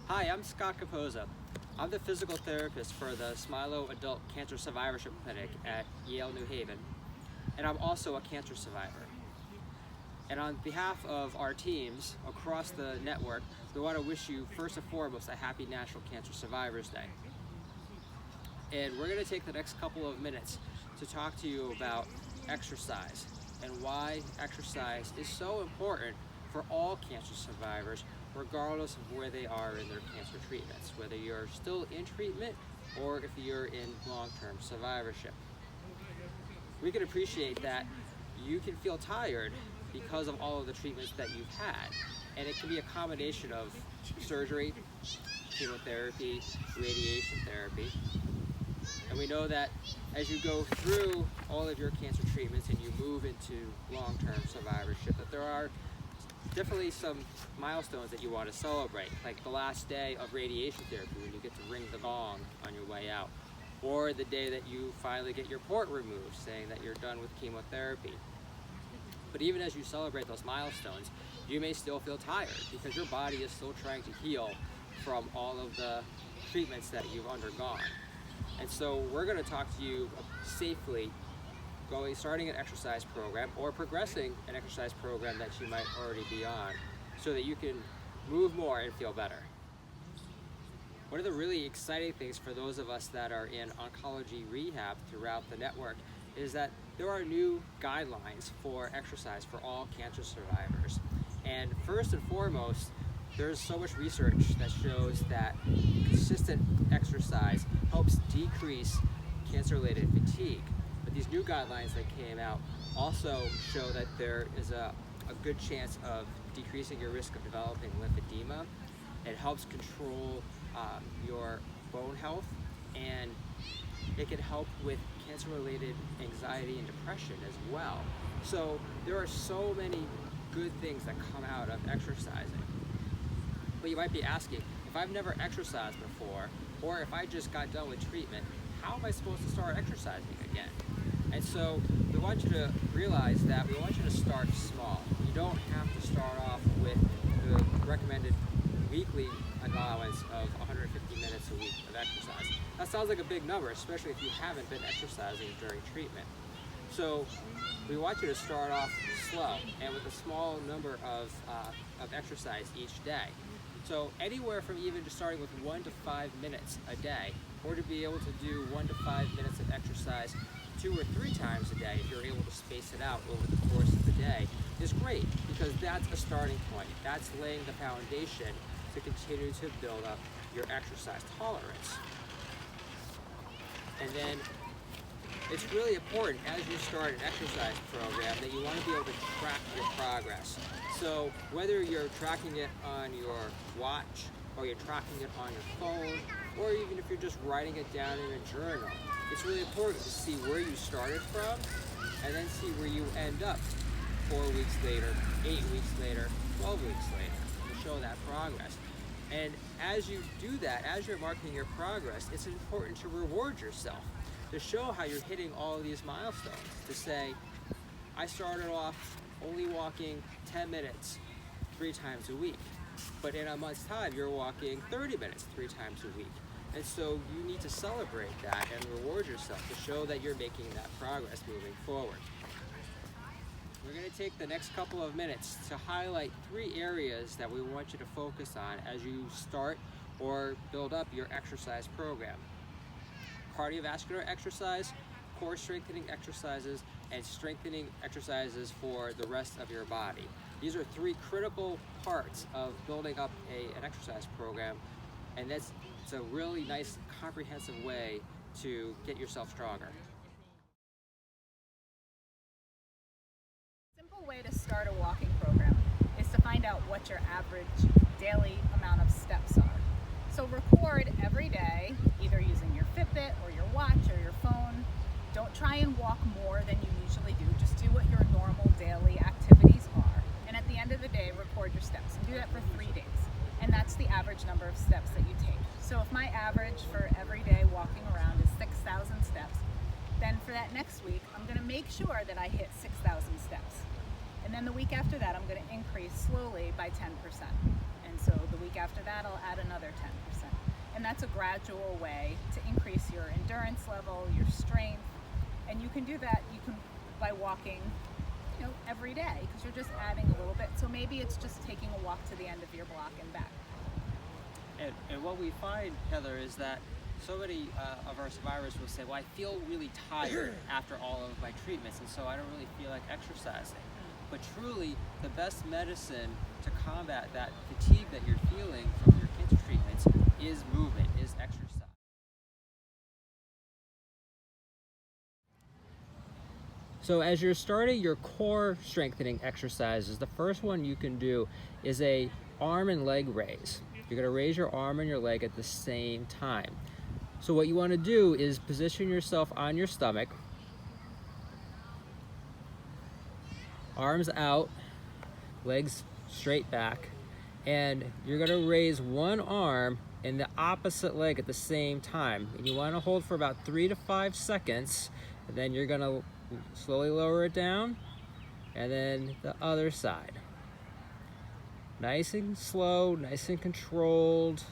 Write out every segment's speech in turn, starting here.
Hi, I'm Scott Capozza. I'm the physical therapist for the Smilow Adult Cancer Survivorship Clinic at Yale, New Haven, and I'm also a cancer survivor. And on behalf of our teams across the network, we want to wish you first and foremost a happy National Cancer Survivors Day. And we're going to take the next couple of minutes to talk to you about exercise and why exercise is so important for all cancer survivors, regardless of where they are in their cancer treatments, whether you're still in treatment or if you're in long-term survivorship. We can appreciate that you can feel tired because of all of the treatments that you've had, and it can be a combination of surgery, chemotherapy, radiation therapy. And we know that as you go through all of your cancer treatments and you move into long-term survivorship, that there are definitely some milestones that you want to celebrate, like the last day of radiation therapy when you get to ring the gong on your way out, or the day that you finally get your port removed, saying that you're done with chemotherapy. But even as you celebrate those milestones, you may still feel tired because your body is still trying to heal from all of the treatments that you've undergone. And so we're going to talk to you safely starting an exercise program or progressing an exercise program that you might already be on so that you can move more and feel better. One of the really exciting things for those of us that are in oncology rehab throughout the network is that there are new guidelines for exercise for all cancer survivors. And first and foremost, there's so much research that shows that consistent exercise helps decrease cancer-related fatigue. But these new guidelines that came out also show that there is a good chance of decreasing your risk of developing lymphedema. It helps control your bone health, and it can help with cancer-related anxiety and depression as well. So there are so many good things that come out of exercising. But you might be asking, if I've never exercised before, or if I just got done with treatment, how am I supposed to start exercising again? And so we want you to realize that we want you to start small. You don't have to start off with the recommended weekly allowance of 150 minutes a week of exercise. That sounds like a big number, especially if you haven't been exercising during treatment. So we want you to start off slow and with a small number of exercise each day. So anywhere from even just starting with 1 to 5 minutes a day, or to be able to do 1 to 5 minutes of exercise 2 or 3 times a day, if you're able to space it out over the course of the day, is great, because that's a starting point. That's laying the foundation to continue to build up your exercise tolerance. And then it's really important as you start an exercise program that you want to be able to track your progress. So whether you're tracking it on your watch, or you're tracking it on your phone, or even if you're just writing it down in a journal, it's really important to see where you started from and then see where you end up 4 weeks later, 8 weeks later, 12 weeks later, to show that progress. And as you do that, as you're marking your progress, it's important to reward yourself, to show how you're hitting all of these milestones, to say, I started off only walking 10 minutes 3 times a week, but in a month's time you're walking 30 minutes 3 times a week. And so you need to celebrate that and reward yourself to show that you're making that progress moving forward. We're going to take the next couple of minutes to highlight 3 areas that we want you to focus on as you start or build up your exercise program. Cardiovascular exercise, core strengthening exercises, and strengthening exercises for the rest of your body. These are 3 critical parts of building up an exercise program, and it's a really nice comprehensive way to get yourself stronger. A simple way to start a walking program is to find out what your average daily amount of steps are. So record every day, either using your Fitbit or your watch or your phone. Don't try and walk more than you usually do. Just do what your normal daily activities are. And at the end of the day, record your steps. And do that for 3 days. And that's the average number of steps that you take. So if my average for every day walking around is 6,000 steps, then for that next week, I'm going to make sure that I hit 6,000 steps. And then the week after that, I'm going to increase slowly by 10%. And So the week after that, I'll add another 10%. And that's a gradual way to increase your endurance level, your strength. And you can do that by walking, every day, because you're just adding a little bit. So maybe it's just taking a walk to the end of your block and back. And what we find, Heather, is that so many of our survivors will say, well, I feel really tired after all of my treatments, and so I don't really feel like exercising. But truly, the best medicine to combat that fatigue that you're feeling from your cancer treatments is movement, is exercise. So as you're starting your core strengthening exercises, the first one you can do is a arm and leg raise. You're gonna raise your arm and your leg at the same time. So what you wanna do is position yourself on your stomach, arms out, legs straight back, and you're gonna raise one arm and the opposite leg at the same time. And you wanna hold for about 3 to 5 seconds, and then you're gonna slowly lower it down, and then the other side. Nice and slow, nice and controlled.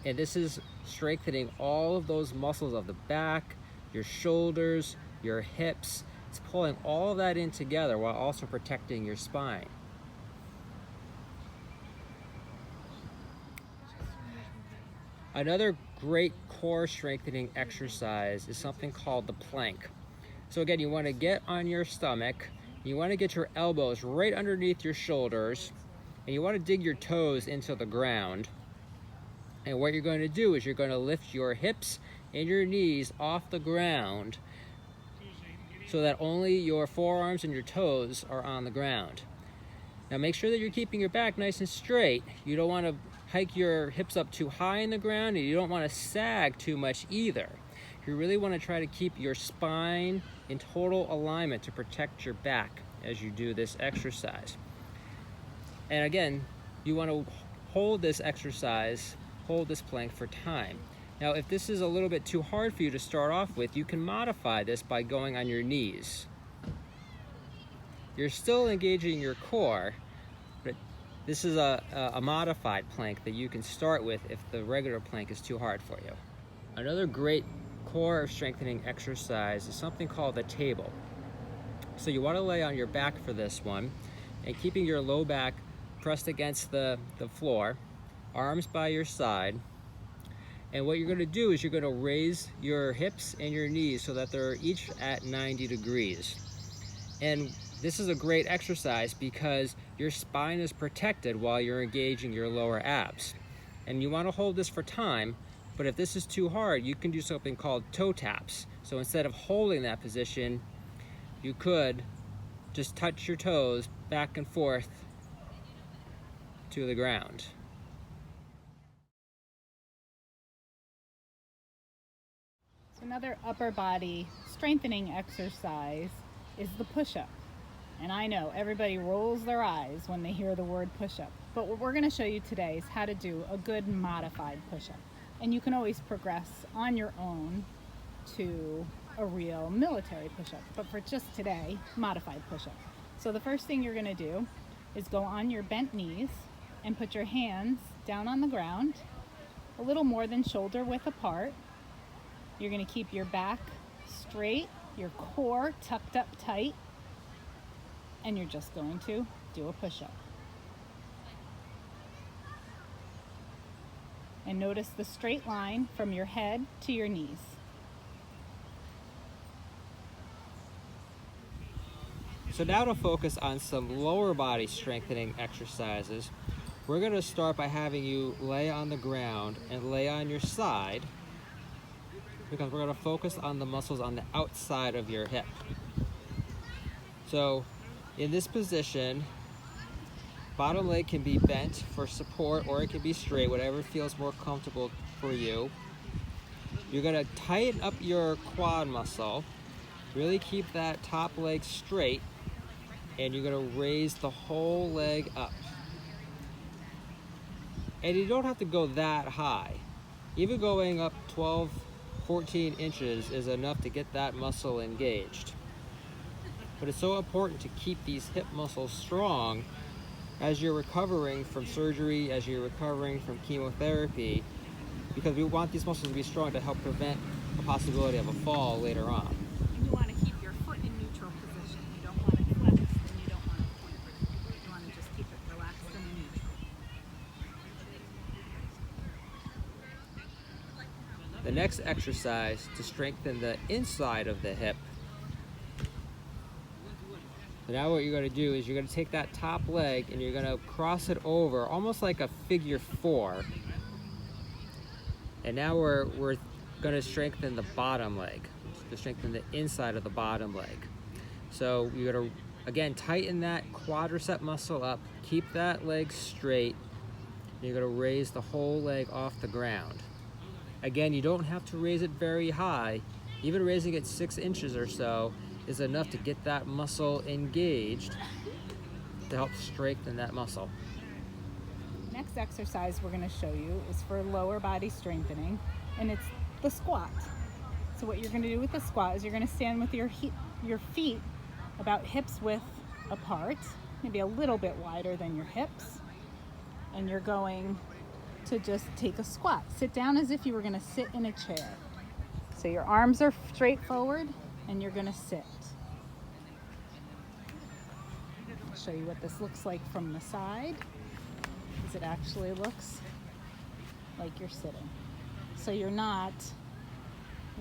And this is strengthening all of those muscles of the back, your shoulders, your hips. It's pulling all of that in together while also protecting your spine. Another great core strengthening exercise is something called the plank. So again, you want to get on your stomach, you want to get your elbows right underneath your shoulders, and you want to dig your toes into the ground. And what you're going to do is you're going to lift your hips and your knees off the ground so that only your forearms and your toes are on the ground. Now make sure that you're keeping your back nice and straight. You don't want to hike your hips up too high in the ground, and you don't want to sag too much either. You really want to try to keep your spine in total alignment to protect your back as you do this exercise. And again, you want to hold this exercise, hold this plank for time. Now, if this is a little bit too hard for you to start off with, you can modify this by going on your knees. You're still engaging your core, but this is a modified plank that you can start with if the regular plank is too hard for you. Another great core strengthening exercise is something called the table. So you want to lay on your back for this one, and keeping your low back pressed against the floor, arms by your side. And what you're going to do is you're going to raise your hips and your knees so that they're each at 90 degrees. And this is a great exercise because your spine is protected while you're engaging your lower abs. And you want to hold this for time, but if this is too hard, you can do something called toe taps. So instead of holding that position, you could just touch your toes back and forth to the ground. Another upper body strengthening exercise is the push-up. And I know everybody rolls their eyes when they hear the word push-up, but what we're going to show you today is how to do a good modified push-up. And you can always progress on your own to a real military push-up, but for just today, modified push-up. So the first thing you're going to do is go on your bent knees and put your hands down on the ground, a little more than shoulder width apart. You're going to keep your back straight, your core tucked up tight, and you're just going to do a push-up. And notice the straight line from your head to your knees. So now to focus on some lower body strengthening exercises, we're going to start by having you lay on the ground and lay on your side, because we're going to focus on the muscles on the outside of your hip. So in this position, bottom leg can be bent for support or it can be straight, whatever feels more comfortable for you. You're going to tighten up your quad muscle, really keep that top leg straight, and you're going to raise the whole leg up. And you don't have to go that high. Even going up 12, 14 inches is enough to get that muscle engaged. But it's so important to keep these hip muscles strong as you're recovering from surgery, as you're recovering from chemotherapy, because we want these muscles to be strong to help prevent the possibility of a fall later on. And you want to keep your foot in neutral position. You don't want it flexed and you don't want it pointed. You want to just keep it relaxed and neutral. The next exercise to strengthen the inside of the hip. So now what you're going to do is you're going to take that top leg and you're going to cross it over almost like a figure 4. And now we're going to strengthen the bottom leg, to strengthen the inside of the bottom leg. So you're going to, again, tighten that quadricep muscle up, keep that leg straight, and you're going to raise the whole leg off the ground. Again, you don't have to raise it very high. Even raising it 6 inches or so is enough to get that muscle engaged to help strengthen that muscle. Next exercise we're going to show you is for lower body strengthening, and it's the squat. So what you're going to do with the squat is you're going to stand with your feet about hips width apart, maybe a little bit wider than your hips, and you're going to just take a squat. Sit down as if you were going to sit in a chair. So your arms are straight forward and you're going to sit. I'll show you what this looks like from the side, because it actually looks like you're sitting. So you're not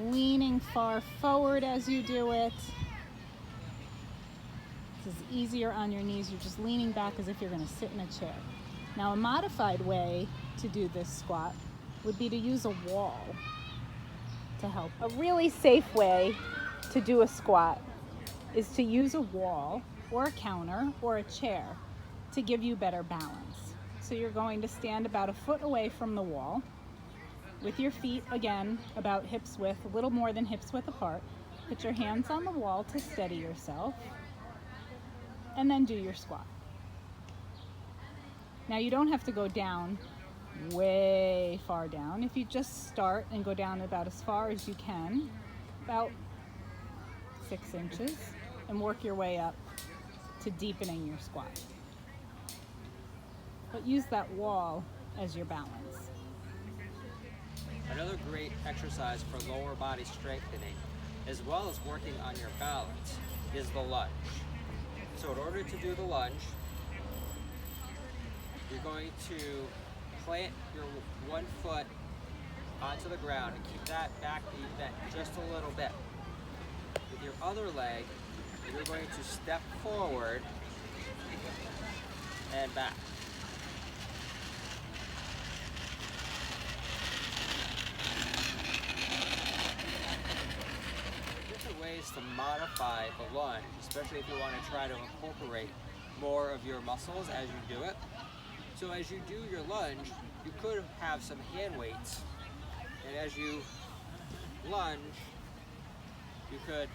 leaning far forward as you do it. This is easier on your knees. You're just leaning back as if you're going to sit in a chair. Now, a modified way to do this squat would be to use a wall to help. A really safe way to do a squat is to use a wall or a counter or a chair to give you better balance. So you're going to stand about a foot away from the wall with your feet, again, about hips width, a little more than hips width apart. Put your hands on the wall to steady yourself, and then do your squat. Now you don't have to go down way far down. If you just start and go down about as far as you can, about 6 inches, and work your way up to deepening your squat. But use that wall as your balance. Another great exercise for lower body strengthening, as well as working on your balance, is the lunge. So in order to do the lunge, you're going to plant your one foot onto the ground and keep that back knee bent just a little bit. With your other leg, you're going to step forward and back. Different ways to modify the lunge, especially if you want to try to incorporate more of your muscles as you do it. So as you do your lunge, you could have some hand weights, and as you lunge, you could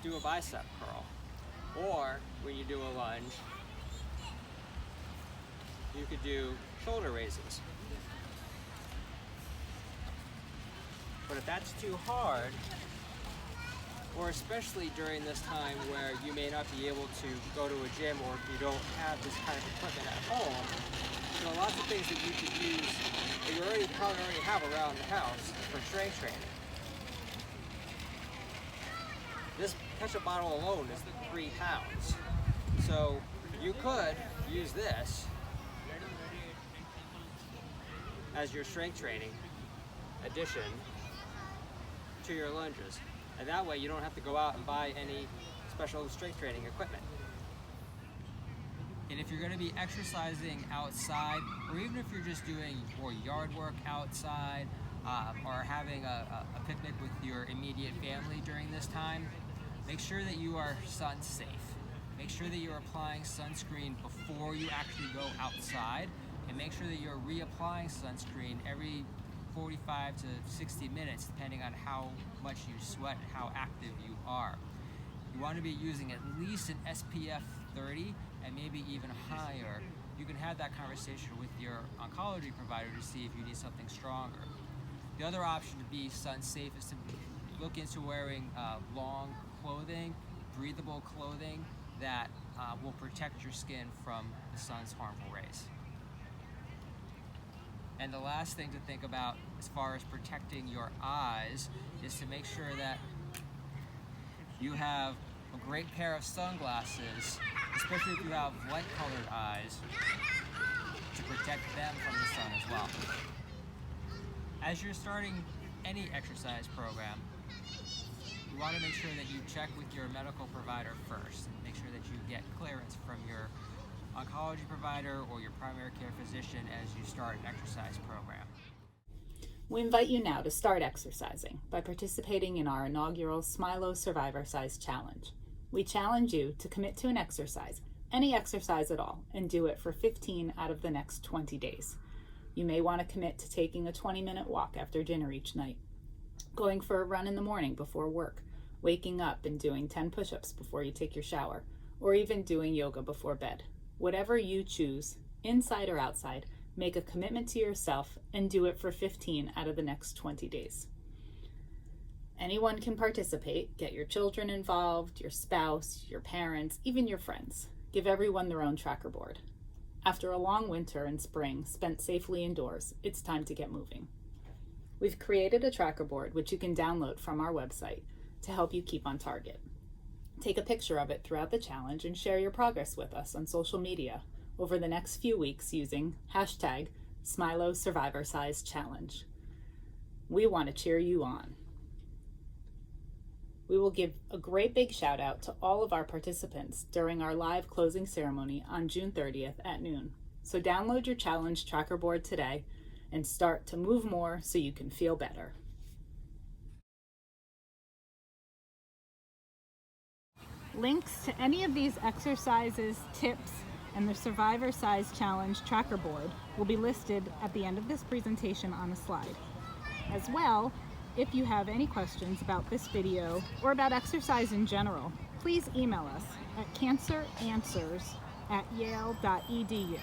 do a bicep curl. Or when you do a lunge, you could do shoulder raises. But if that's too hard, or especially during this time where you may not be able to go to a gym, or if you don't have this kind of equipment at home, there are lots of things that you could use that you probably already have around the house for strength training. This ketchup bottle alone is 3 pounds. So you could use this as your strength training addition to your lunges. And that way you don't have to go out and buy any special strength training equipment. And if you're going to be exercising outside, or even if you're just doing more yard work outside, or having a picnic with your immediate family during this time, make sure that you are sun safe. Make sure that you're applying sunscreen before you actually go outside, and make sure that you're reapplying sunscreen every 45 to 60 minutes, depending on how much you sweat and how active you are. You want to be using at least an SPF 30 and maybe even higher. You can have that conversation with your oncology provider to see if you need something stronger. The other option to be sun safe is to look into wearing long clothing, breathable clothing that will protect your skin from the sun's harmful rays. And the last thing to think about as far as protecting your eyes is to make sure that you have a great pair of sunglasses, especially if you have light-colored eyes, to protect them from the sun as well. As you're starting any exercise program, you want to make sure that you check with your medical provider first. Make sure that you get clearance from your oncology provider or your primary care physician as you start an exercise program. We invite you now to start exercising by participating in our inaugural Smilow Survivor Size Challenge. We challenge you to commit to an exercise, any exercise at all, and do it for 15 out of the next 20 days. You may want to commit to taking a 20-minute walk after dinner each night, going for a run in the morning before work, waking up and doing 10 push-ups before you take your shower, or even doing yoga before bed. Whatever you choose, inside or outside, make a commitment to yourself and do it for 15 out of the next 20 days. Anyone can participate. Get your children involved, your spouse, your parents, even your friends. Give everyone their own tracker board. After a long winter and spring spent safely indoors, it's time to get moving. We've created a tracker board which you can download from our website to help you keep on target. Take a picture of it throughout the challenge and share your progress with us on social media over the next few weeks using hashtag Smilow Survivor Size Challenge. We want to cheer you on. We will give a great big shout out to all of our participants during our live closing ceremony on June 30th at noon. So download your challenge tracker board today and start to move more so you can feel better. Links to any of these exercises, tips, and the Survivor Size Challenge tracker board will be listed at the end of this presentation on a slide. As well, if you have any questions about this video or about exercise in general, please email us at canceranswers@yale.edu.